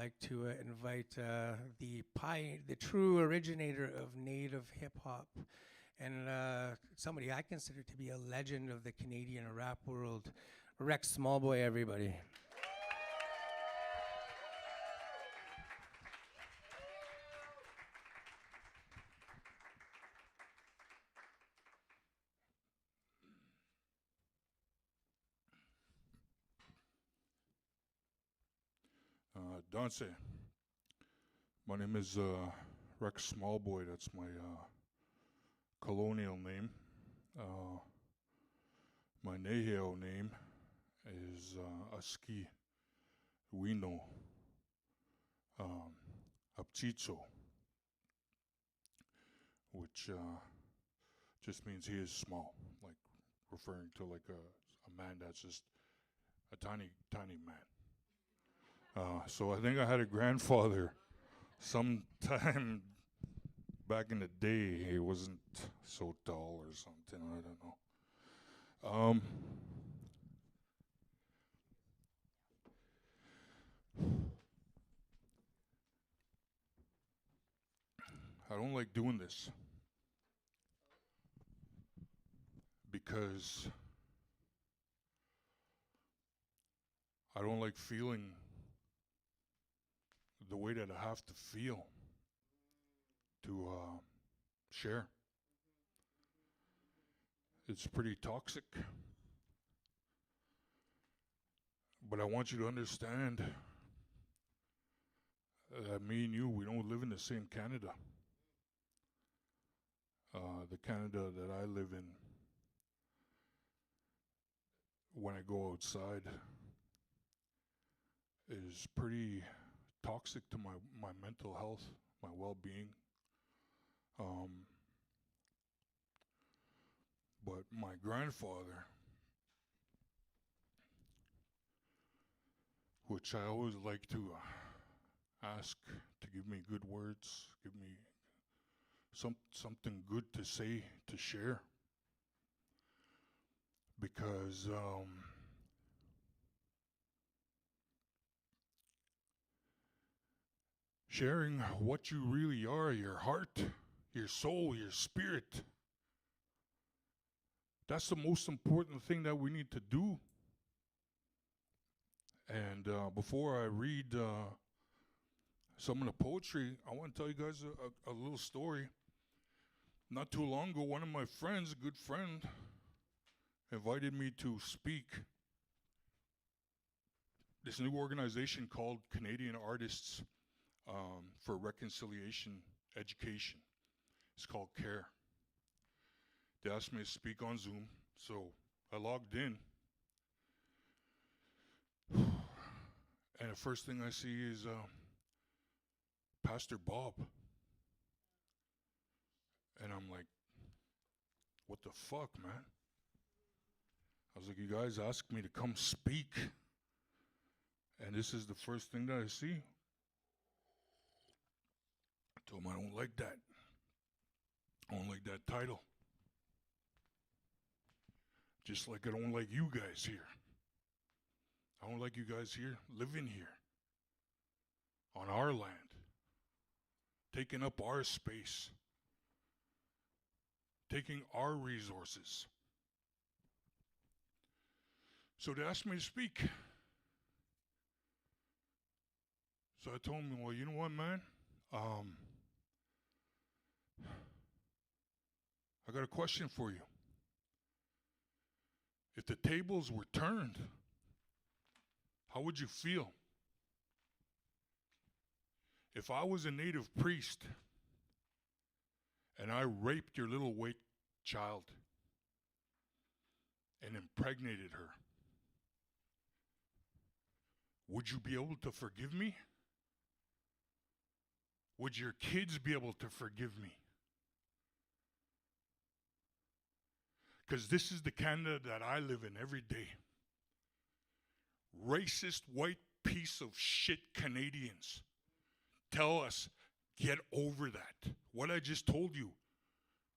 like to invite the true originator of native hip hop, and somebody I consider to be a legend of the Canadian rap world, Rex Smallboy, everybody. Danse. My name is Rex Smallboy. That's my colonial name. My Neheo name is Aski Wino Apchicho, which just means he is small, like referring to like a man that's just a tiny, tiny man. So I think I had a grandfather sometime back in the day. He wasn't so tall or something, I don't know. I don't like doing this because I don't like feeling the way that I have to feel to share. It's pretty toxic. But I want you to understand that me and you, we don't live in the same Canada. The Canada that I live in, when I go outside, is pretty toxic to my mental health, my well-being. But my grandfather, which I always like to ask to give me good words, give me something good to say, to share, because sharing what you really are, your heart, your soul, your spirit, that's the most important thing that we need to do. And before I read some of the poetry, I want to tell you guys a little story. Not too long ago, one of my friends, a good friend, invited me to speak this new organization called Canadian Artists for Reconciliation Education. It's called CARE. They asked me to speak on Zoom, so I logged in. And the first thing I see is Pastor Bob. And I'm like, what the fuck, man? I was like, you guys asked me to come speak, and this is the first thing that I see. I told him I don't like that. I don't like that title. Just like I don't like you guys here. I don't like you guys here living here on our land, taking up our space, taking our resources. So they asked me to speak. So I told him, well, you know what, man? I got a question for you. If the tables were turned, how would you feel? If I was a native priest and I raped your little white child and impregnated her, would you be able to forgive me? Would your kids be able to forgive me? Because this is the Canada that I live in every day. Racist white piece of shit Canadians tell us, get over that. What I just told you,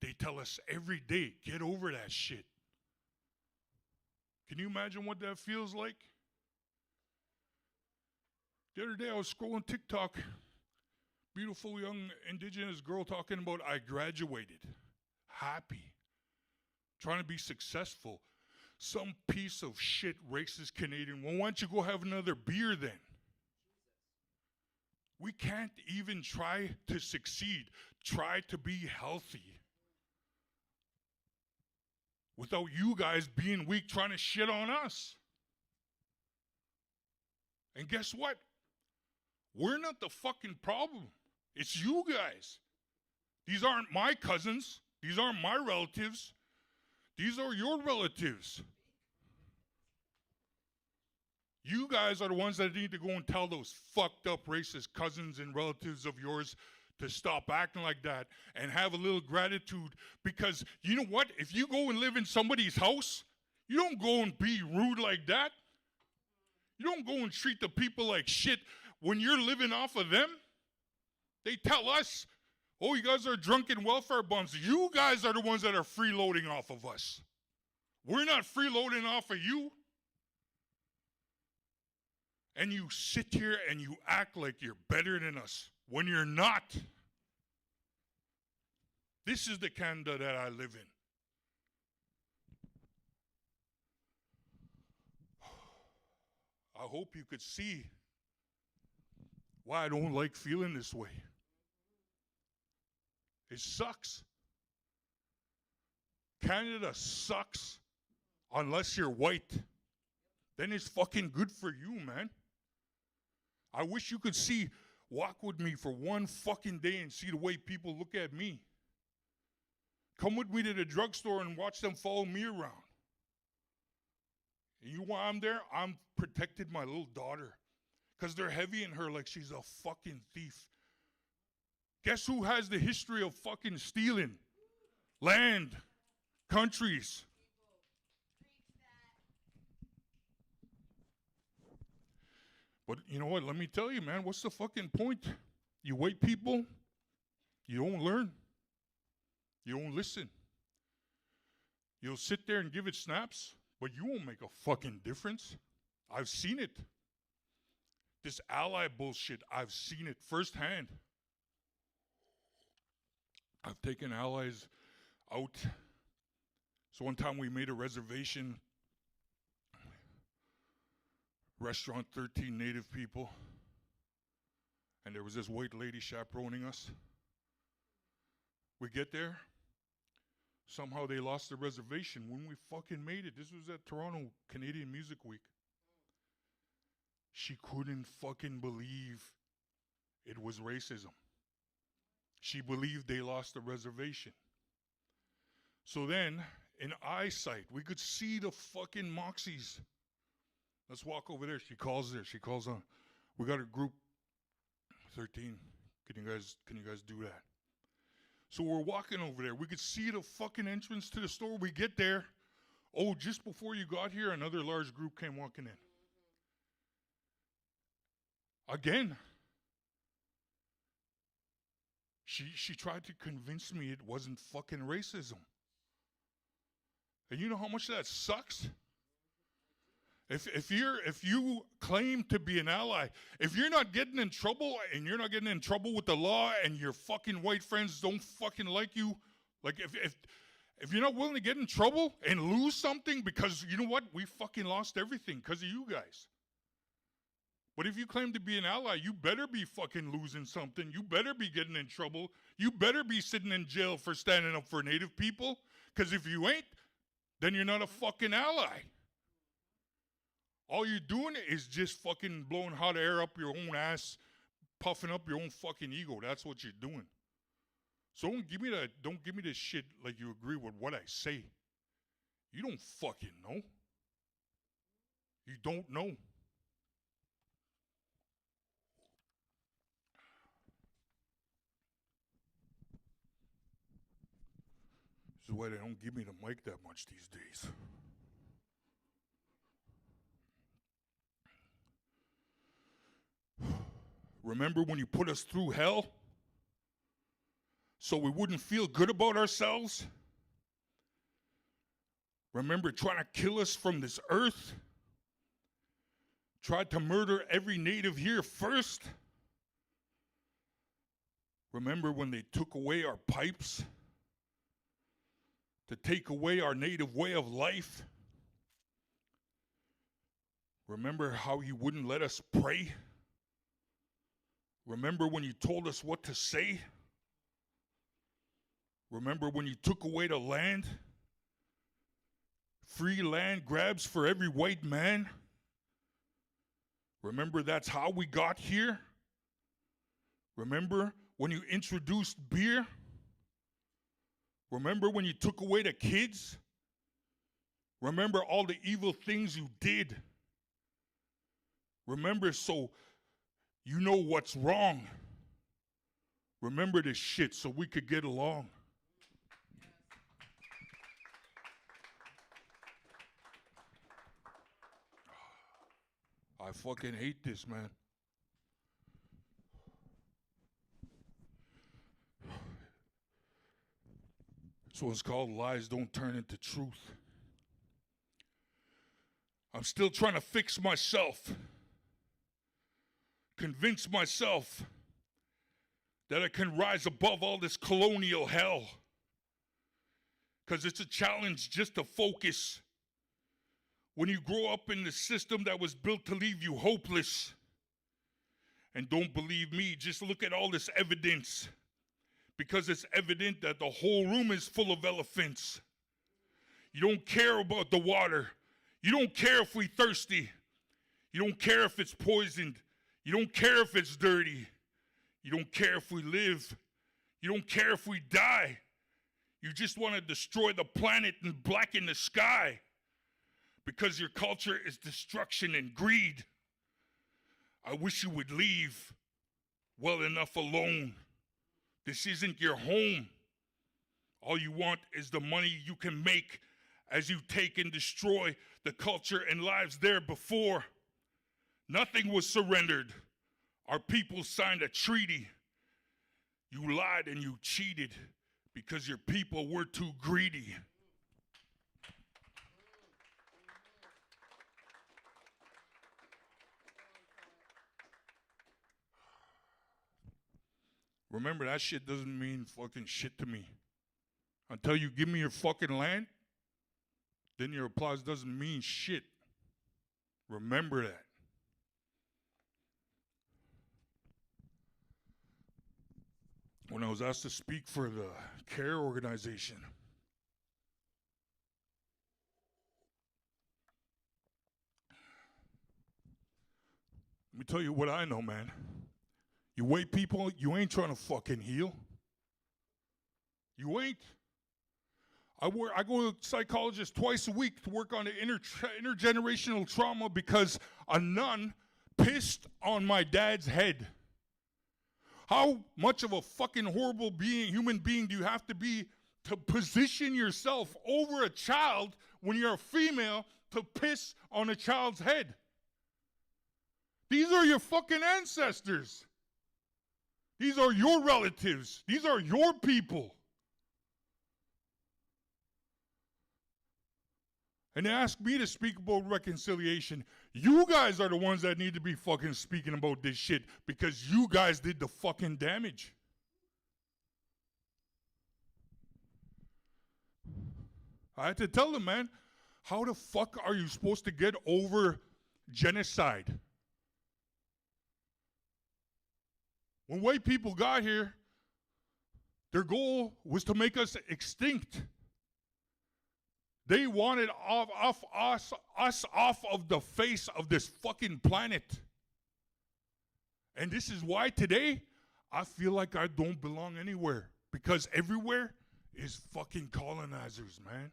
they tell us every day, get over that shit. Can you imagine what that feels like? The other day I was scrolling TikTok. Beautiful young indigenous girl talking about I graduated. Happy. Trying to be successful. Some piece of shit racist Canadian. Well, why don't you go have another beer then? We can't even try to succeed. Try to be healthy. Without you guys being weak trying to shit on us. And guess what? We're not the fucking problem. It's you guys. These aren't my cousins. These aren't my relatives. These are your relatives. You guys are the ones that need to go and tell those fucked up racist cousins and relatives of yours to stop acting like that and have a little gratitude. Because you know what? If you go and live in somebody's house, you don't go and be rude like that. You don't go and treat the people like shit when you're living off of them. They tell us, oh, you guys are drunken welfare bums. You guys are the ones that are freeloading off of us. We're not freeloading off of you. And you sit here and you act like you're better than us when you're not. This is the Canada that I live in. I hope you could see why I don't like feeling this way. It sucks. Canada sucks unless you're white. Then it's fucking good for you, man. I wish you could walk with me for one fucking day and see the way people look at me. Come with me to the drugstore and watch them follow me around. And you know why I'm there? I'm protected my little daughter. Because they're heavy in her like she's a fucking thief. Guess who has the history of fucking stealing? Land. Countries. But you know what? Let me tell you, man. What's the fucking point? You white people, you don't learn. You don't listen. You'll sit there and give it snaps, but you won't make a fucking difference. I've seen it. This ally bullshit, I've seen it firsthand. I've taken allies out. So one time we made a reservation. Restaurant, 13 native people. And there was this white lady chaperoning us. We get there. Somehow they lost the reservation when we fucking made it. This was at Toronto Canadian Music Week. She couldn't fucking believe it was racism. She believed they lost the reservation. So then, in eyesight, we could see the fucking Moxies. Let's walk over there. She calls there. She calls on. We got a group, 13. Can you guys do that? So we're walking over there. We could see the fucking entrance to the store. We get there. Oh, just before you got here, another large group came walking in. Again. She tried to convince me it wasn't fucking racism. And you know how much that sucks? If you claim to be an ally, if you're not getting in trouble and you're not getting in trouble with the law and your fucking white friends don't fucking like you, like if you're not willing to get in trouble and lose something because you know what? We fucking lost everything because of you guys. But if you claim to be an ally, you better be fucking losing something. You better be getting in trouble. You better be sitting in jail for standing up for Native people. Because if you ain't, then you're not a fucking ally. All you're doing is just fucking blowing hot air up your own ass, puffing up your own fucking ego. That's what you're doing. So don't give me this shit like you agree with what I say. You don't fucking know. You don't know. This is why they don't give me the mic that much these days. Remember when you put us through hell so we wouldn't feel good about ourselves? Remember trying to kill us from this earth? tried to murder every native here first? Remember when they took away our pipes to take away our native way of life? Remember how you wouldn't let us pray? Remember when you told us what to say? Remember when you took away the land? Free land grabs for every white man? Remember that's how we got here? Remember when you introduced beer? Remember when you took away the kids? Remember all the evil things you did? Remember so you know what's wrong. Remember this shit so we could get along. I fucking hate this, man. So it's called Lies Don't Turn Into Truth. I'm still trying to fix myself. Convince myself that I can rise above all this colonial hell. Because it's a challenge just to focus. When you grow up in the system that was built to leave you hopeless. And don't believe me, just look at all this evidence. Because it's evident that the whole room is full of elephants. You don't care about the water. You don't care if we're thirsty. You don't care if it's poisoned. You don't care if it's dirty. You don't care if we live. You don't care if we die. You just want to destroy the planet and blacken the sky. Because your culture is destruction and greed. I wish you would leave well enough alone. This isn't your home. All you want is the money you can make as you take and destroy the culture and lives there before. Nothing was surrendered. Our people signed a treaty. You lied and you cheated because your people were too greedy. Remember, that shit doesn't mean fucking shit to me. Until you give me your fucking land, then your applause doesn't mean shit. Remember that. When I was asked to speak for the CARE organization, let me tell you what I know, man. You white people, you ain't trying to fucking heal. You ain't. I go to a psychologist twice a week to work on the intergenerational trauma because a nun pissed on my dad's head. How much of a fucking horrible human being do you have to be to position yourself over a child when you're a female to piss on a child's head? These are your fucking ancestors. These are your relatives. These are your people. And they ask me to speak about reconciliation. You guys are the ones that need to be fucking speaking about this shit because you guys did the fucking damage. I had to tell them, man, how the fuck are you supposed to get over genocide? When white people got here, their goal was to make us extinct. They wanted us off of the face of this fucking planet. And this is why today I feel like I don't belong anywhere. Because everywhere is fucking colonizers, man.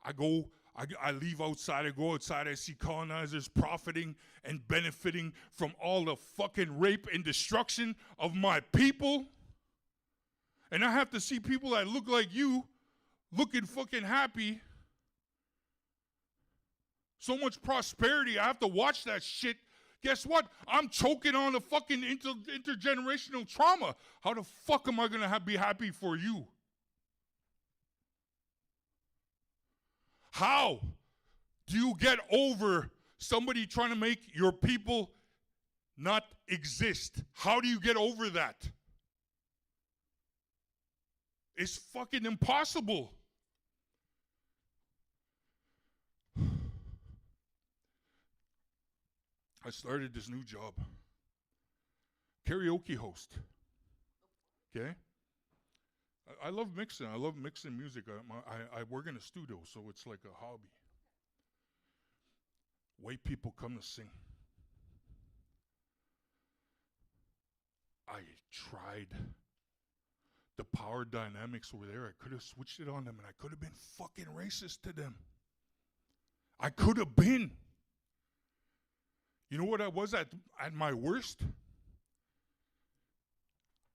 I leave outside, I go outside, I see colonizers profiting and benefiting from all the fucking rape and destruction of my people. And I have to see people that look like you looking fucking happy. So much prosperity, I have to watch that shit. Guess what? I'm choking on the fucking intergenerational trauma. How the fuck am I going to be happy for you? How do you get over somebody trying to make your people not exist. How do you get over that? It's fucking impossible. I started this new job. Karaoke host. Okay? I love mixing. I love mixing music. I work in a studio, so it's like a hobby. White people come to sing. I tried. The power dynamics were there. I could have switched it on them, and I could have been fucking racist to them. I could have been. You know what I was at my worst?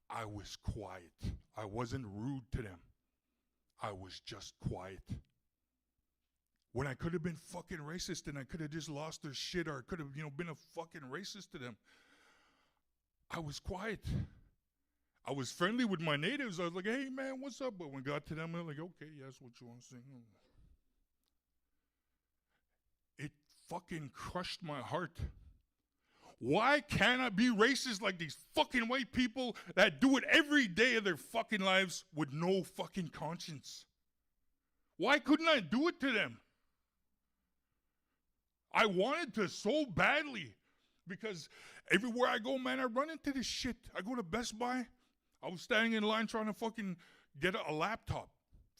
I was quiet. I wasn't rude to them. I was just quiet. When I could have been fucking racist and I could have just lost their shit, or I could have, been a fucking racist to them, I was quiet. I was friendly with my natives. I was like, hey, man, what's up? But when it got to them, I was like, okay, yeah, that's what you want to sing. It fucking crushed my heart. Why can't I be racist like these fucking white people that do it every day of their fucking lives with no fucking conscience? Why couldn't I do it to them? I wanted to so badly because everywhere I go, man, I run into this shit. I go to Best Buy. I was standing in line trying to fucking get a laptop,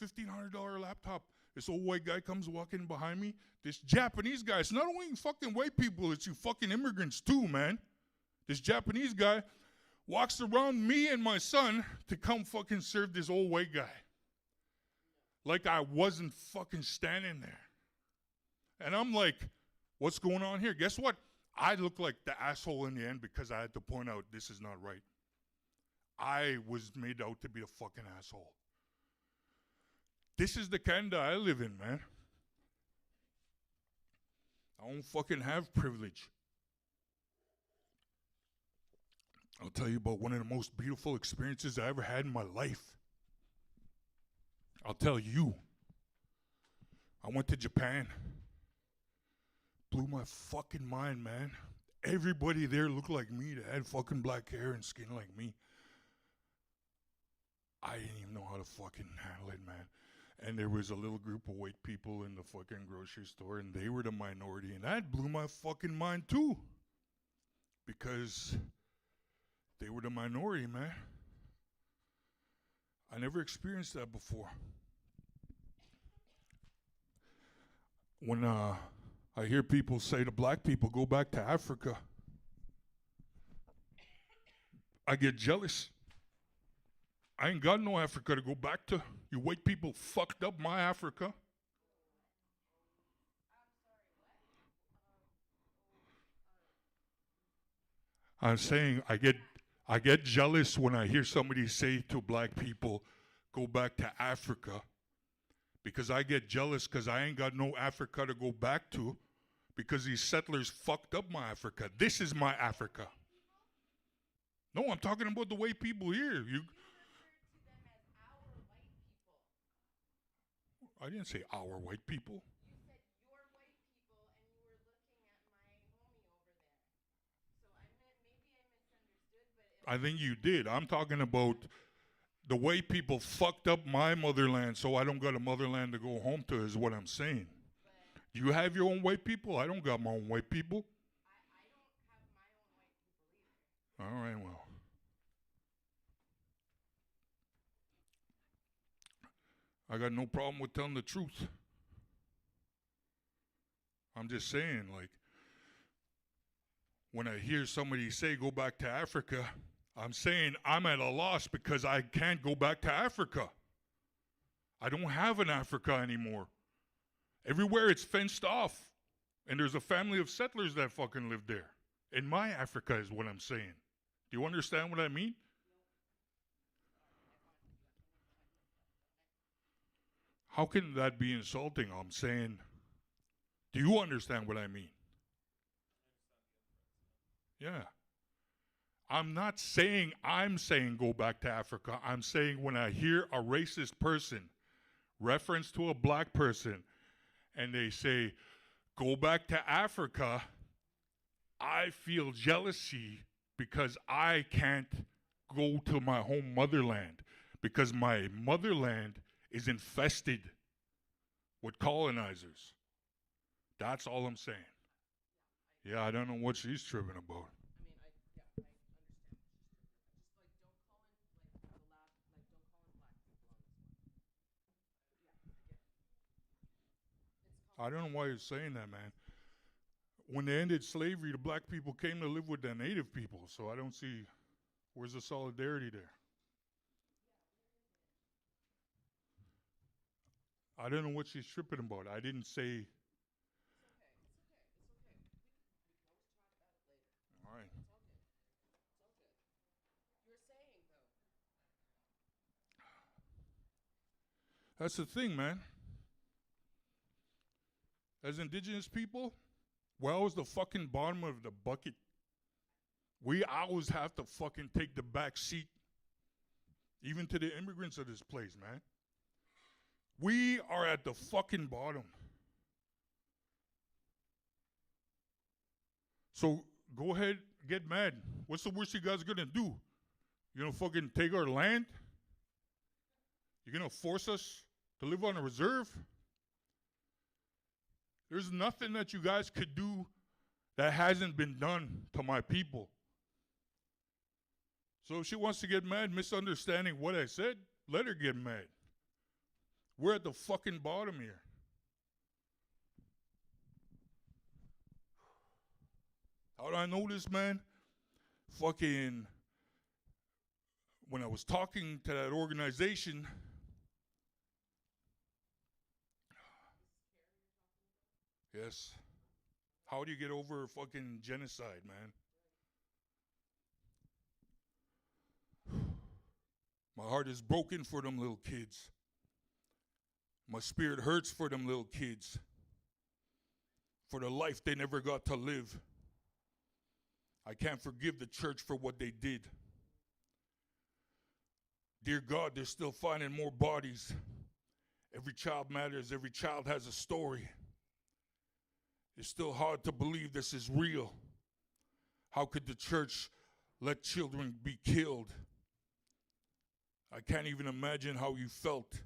$1,500 laptop. This old white guy comes walking behind me. This Japanese guy, it's not only fucking white people, it's you fucking immigrants too, man. This Japanese guy walks around me and my son to come fucking serve this old white guy. Like I wasn't fucking standing there. And I'm like, what's going on here? Guess what? I look like the asshole in the end because I had to point out this is not right. I was made out to be a fucking asshole. This is the Canada I live in, man. I don't fucking have privilege. I'll tell you about one of the most beautiful experiences I ever had in my life. I'll tell you. I went to Japan. Blew my fucking mind, man. Everybody there looked like me. They had fucking black hair and skin like me. I didn't even know how to fucking handle it, man. And there was a little group of white people in the fucking grocery store, and they were the minority, and that blew my fucking mind too. Because they were the minority, man. I never experienced that before. When I hear people say to black people, go back to Africa, I get jealous. I ain't got no Africa to go back to. You white people fucked up my Africa. I'm saying I get jealous when I hear somebody say to black people, go back to Africa. Because I get jealous because I ain't got no Africa to go back to because these settlers fucked up my Africa. This is my Africa. No, I'm talking about the white people here. I didn't say our white people. You said your white people, and you were looking at my homie over there. So maybe I misunderstood, but I think you did. I'm talking about the white people fucked up my motherland, so I don't got a motherland to go home to, is what I'm saying. Do you have your own white people? I don't got my own white people. I don't have my own white people either. All right, well. I got no problem with telling the truth. I'm just saying, like, when I hear somebody say go back to Africa, I'm saying I'm at a loss because I can't go back to Africa. I don't have an Africa anymore. Everywhere it's fenced off. And there's a family of settlers that fucking live there. In my Africa is what I'm saying. Do you understand what I mean? How can that be insulting? I'm saying, do you understand what I mean? Yeah. I'm saying go back to Africa. I'm saying when I hear a racist person reference to a black person and they say, Go back to Africa. I feel jealousy because I can't go to my home motherland because my motherland is infested with colonizers. That's all I'm saying. Yeah, I don't know what she's tripping about. I don't know why you're saying that, man. When they ended slavery, the black people came to live with the native people, so I don't see where's the solidarity there. I don't know what she's tripping about. I didn't say. All right. That's the thing, man. As indigenous people, we're always the fucking bottom of the bucket. We always have to fucking take the back seat, even to the immigrants of this place, man. We are at the fucking bottom. So go ahead, get mad. What's the worst you guys are gonna do? You gonna fucking take our land? You're gonna force us to live on a reserve? There's nothing that you guys could do that hasn't been done to my people. So if she wants to get mad, misunderstanding what I said, let her get mad. We're at the fucking bottom here. How do I know this, man? Fucking, when I was talking to that organization, yes. How do you get over fucking genocide, man? My heart is broken for them little kids. My spirit hurts for them little kids. For the life they never got to live. I can't forgive the church for what they did. Dear God, they're still finding more bodies. Every child matters. Every child has a story. It's still hard to believe this is real. How could the church let children be killed? I can't even imagine how you felt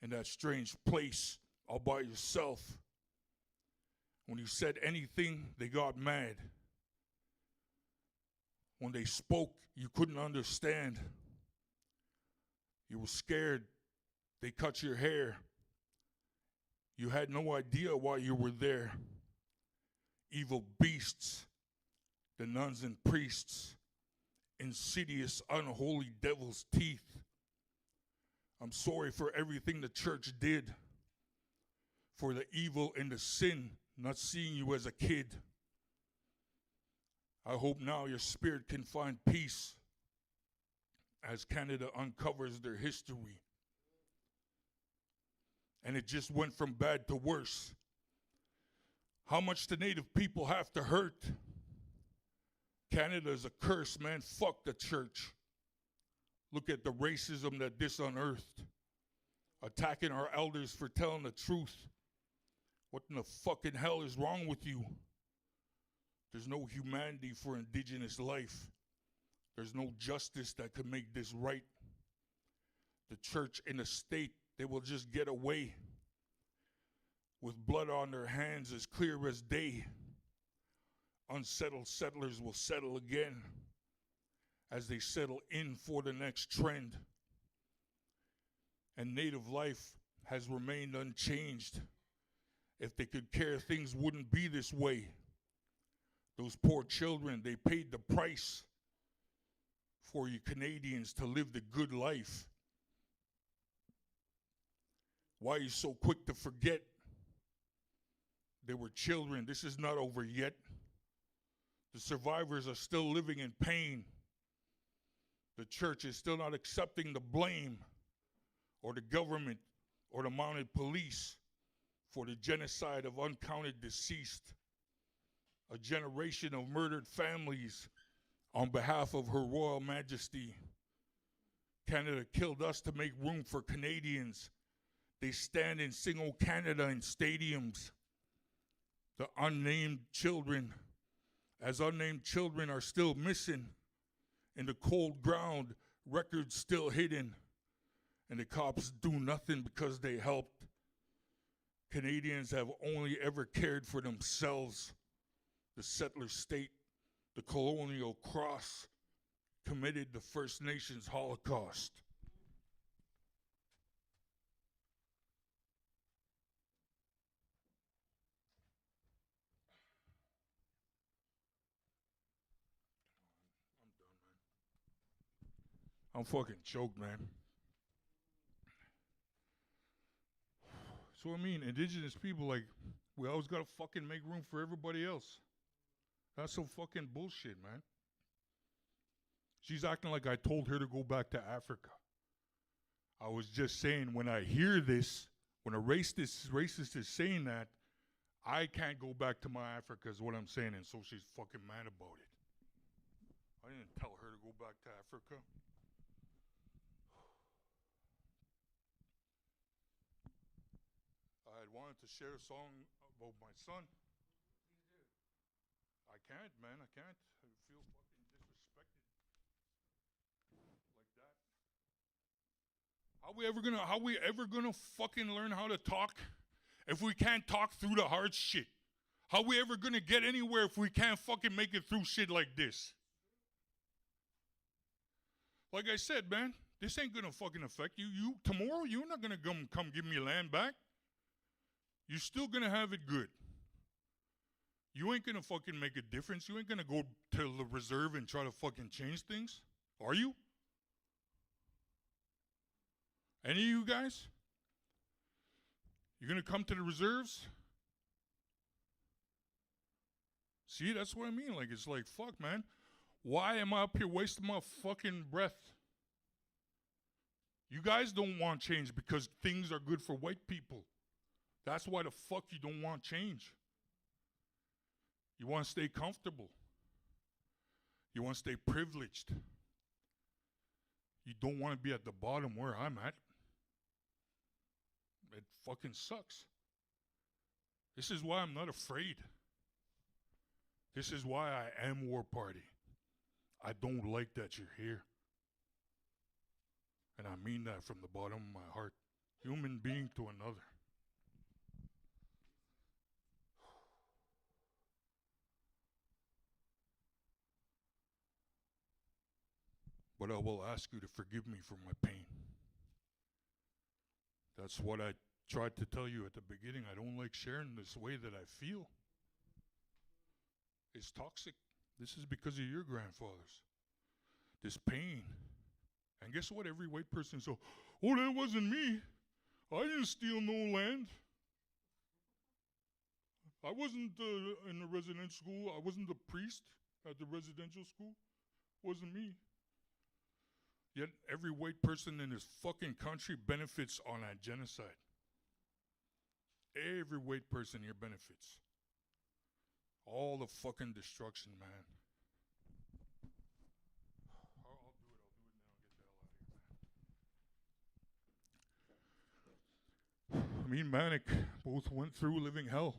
in that strange place all by yourself. When you said anything, they got mad. When they spoke, you couldn't understand. You were scared. They cut your hair. You had no idea why you were there. Evil beasts, the nuns and priests, insidious, unholy devil's teeth. I'm sorry for everything the church did, for the evil and the sin, not seeing you as a kid. I hope now your spirit can find peace as Canada uncovers their history. And it just went from bad to worse. How much the Native people have to hurt? Canada is a curse, man. Fuck the church. Look at the racism that this unearthed. Attacking our elders for telling the truth. What in the fucking hell is wrong with you? There's no humanity for indigenous life. There's no justice that could make this right. The church and the state, they will just get away with blood on their hands as clear as day. Unsettled settlers will settle again as they settle in for the next trend. And native life has remained unchanged. If they could care, things wouldn't be this way. Those poor children, they paid the price for you Canadians to live the good life. Why are you so quick to forget? They were children. This is not over yet. The survivors are still living in pain. The church is still not accepting the blame, or the government, or the mounted police for the genocide of uncounted deceased. A generation of murdered families on behalf of Her Royal Majesty. Canada killed us to make room for Canadians. They stand and sing "O Canada" in stadiums. The unnamed children, as unnamed children are still missing in the cold ground, records still hidden, and the cops do nothing because they helped. Canadians have only ever cared for themselves. The settler state, the colonial cross, committed the First Nations Holocaust. I'm fucking choked, man. So I mean, indigenous people, like, we always gotta fucking make room for everybody else. That's some fucking bullshit, man. She's acting like I told her to go back to Africa. I was just saying, when I hear this, when a racist is saying that, I can't go back to my Africa is what I'm saying, and so she's fucking mad about it. I didn't tell her to go back to Africa. I had wanted to share a song about my son. I can't, man. I can't. I feel fucking disrespected like that. How we ever gonna fucking learn how to talk if we can't talk through the hard shit? How we ever gonna get anywhere if we can't fucking make it through shit like this? Like I said, man, this ain't gonna fucking affect you. You tomorrow, you're not gonna come give me land back. You're still gonna have it good. You ain't gonna fucking make a difference. You ain't gonna go to the reserve and try to fucking change things. Are you? Any of you guys? You're gonna come to the reserves? See, that's what I mean. Like, it's like, fuck, man. Why am I up here wasting my fucking breath? You guys don't want change because things are good for white people. That's why the fuck you don't want change. You want to stay comfortable. You want to stay privileged. You don't want to be at the bottom where I'm at. It fucking sucks. This is why I'm not afraid. This is why I am War Party. I don't like that you're here. And I mean that from the bottom of my heart. Human being to another. But I will ask you to forgive me for my pain. That's what I tried to tell you at the beginning. I don't like sharing this way that I feel. It's toxic. This is because of your grandfathers. This pain. And guess what? Every white person says, oh, that wasn't me. I didn't steal no land. I wasn't in the residential school. I wasn't the priest at the residential school. Wasn't me. Yet every white person in this fucking country benefits on that genocide. Every white person here benefits. All the fucking destruction, man. I'll do it now. Get the hell out of here, man. Me and Manic both went through living hell.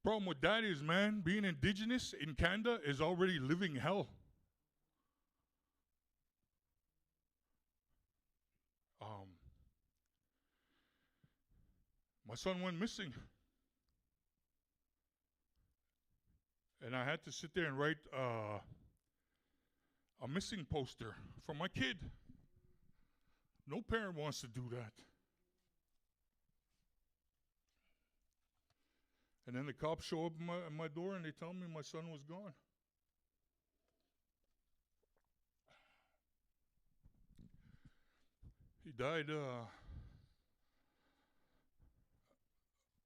Problem with that is, man, being indigenous in Canada is already living hell. My son went missing. And I had to sit there and write a missing poster for my kid. No parent wants to do that. And then the cops show up at my door and they tell me my son was gone. He died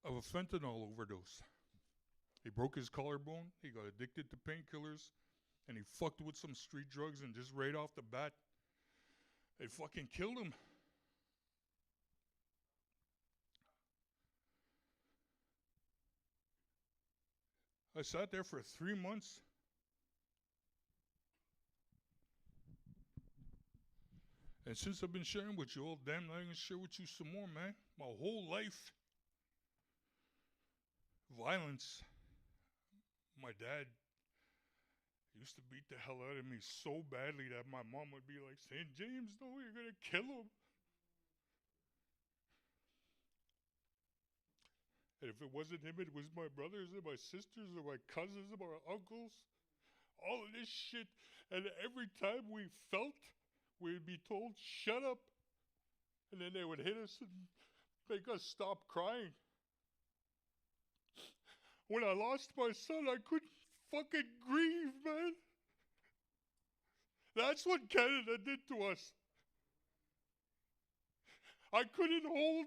of a fentanyl overdose. He broke his collarbone, he got addicted to painkillers, and he fucked with some street drugs, and just right off the bat, they fucking killed him. I sat there for 3 months. And since I've been sharing with you all, damn, I'm going to share with you some more, man. My whole life violence. My dad used to beat the hell out of me so badly that my mom would be like, St. James, no, you're going to kill him. And if it wasn't him, it was my brothers and my sisters and my cousins and my uncles. All of this shit. And every time we felt, we'd be told, shut up. And then they would hit us and make us stop crying. When I lost my son, I couldn't fucking grieve, man. That's what Canada did to us. I couldn't hold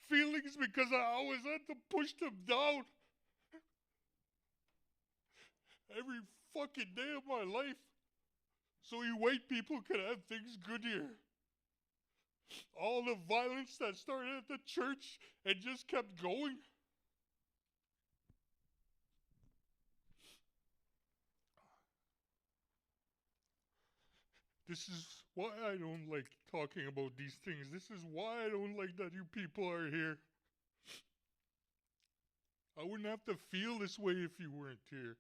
feelings because I always had to push them down. Every fucking day of my life. So you white people can have things good here. All the violence that started at the church and just kept going. This is why I don't like talking about these things. This is why I don't like that you people are here. I wouldn't have to feel this way if you weren't here.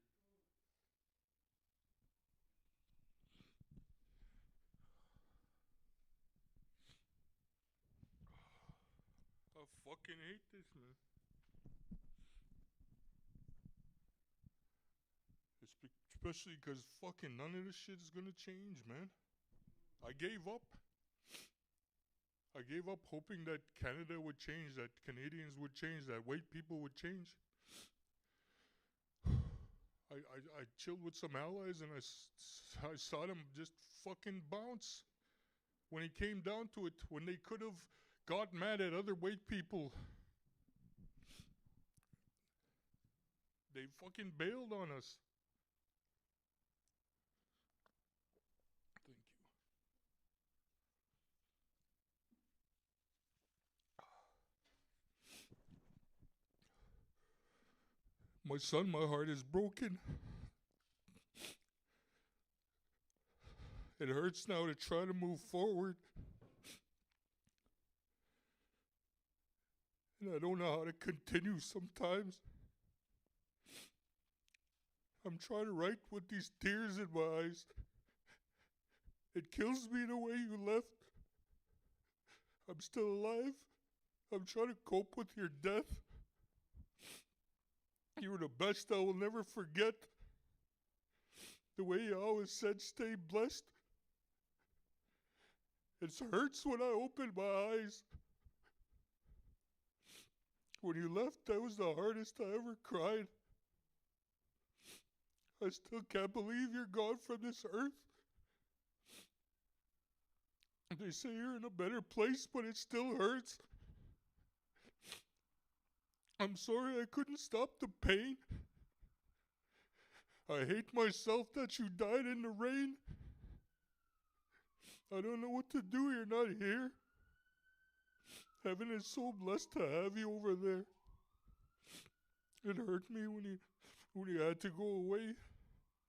I fucking hate this, man. Especially because fucking none of this shit is gonna change, man. I gave up. I gave up hoping that Canada would change, that Canadians would change, that white people would change. I chilled with some allies and I saw them just fucking bounce. When it came down to it, when they could have got mad at other white people, they fucking bailed on us. Thank you. My son, my heart is broken. It hurts now to try to move forward. And I don't know how to continue sometimes. I'm trying to write with these tears in my eyes. It kills me the way you left. I'm still alive. I'm trying to cope with your death. You were the best. I will never forget the way you always said, stay blessed. It hurts when I open my eyes. When you left, that was the hardest I ever cried. I still can't believe you're gone from this earth. They say you're in a better place, but it still hurts. I'm sorry I couldn't stop the pain. I hate myself that you died in the rain. I don't know what to do. You're not here. Heaven is so blessed to have you over there. It hurt me when you had to go away.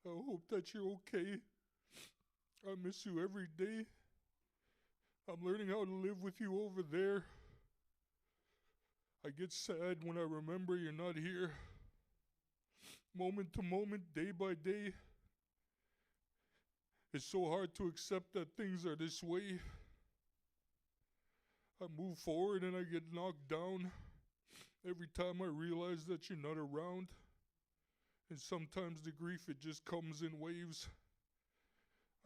I hope that you're okay. I miss you every day. I'm learning how to live with you over there. I get sad when I remember you're not here. Moment to moment, day by day. It's so hard to accept that things are this way. I move forward and I get knocked down every time I realize that you're not around. And sometimes the grief, it just comes in waves.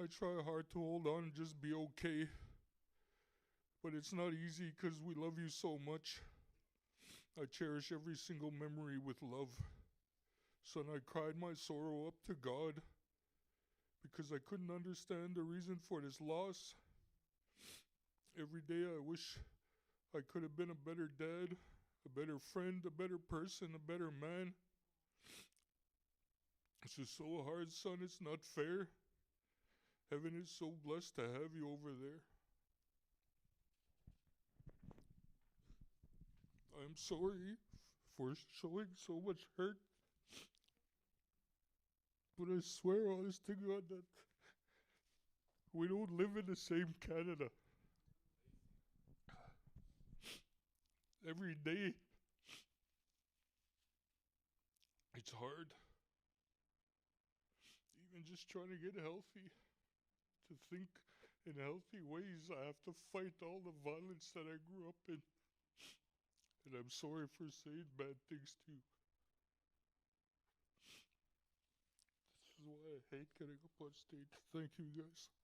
I try hard to hold on and just be okay. But it's not easy because we love you so much. I cherish every single memory with love. Son, I cried my sorrow up to God because I couldn't understand the reason for this loss. Every day I wish I could have been a better dad, a better friend, a better person, a better man. It's just so hard, son. It's not fair. Heaven is so blessed to have you over there. I'm sorry for showing so much hurt. But I swear, honest to God, that we don't live in the same Canada. Every day, It's hard. Even just trying to get healthy. To think in healthy ways, I have to fight all the violence that I grew up in. And I'm sorry for saying bad things too. This is why I hate getting up on stage. Thank you guys.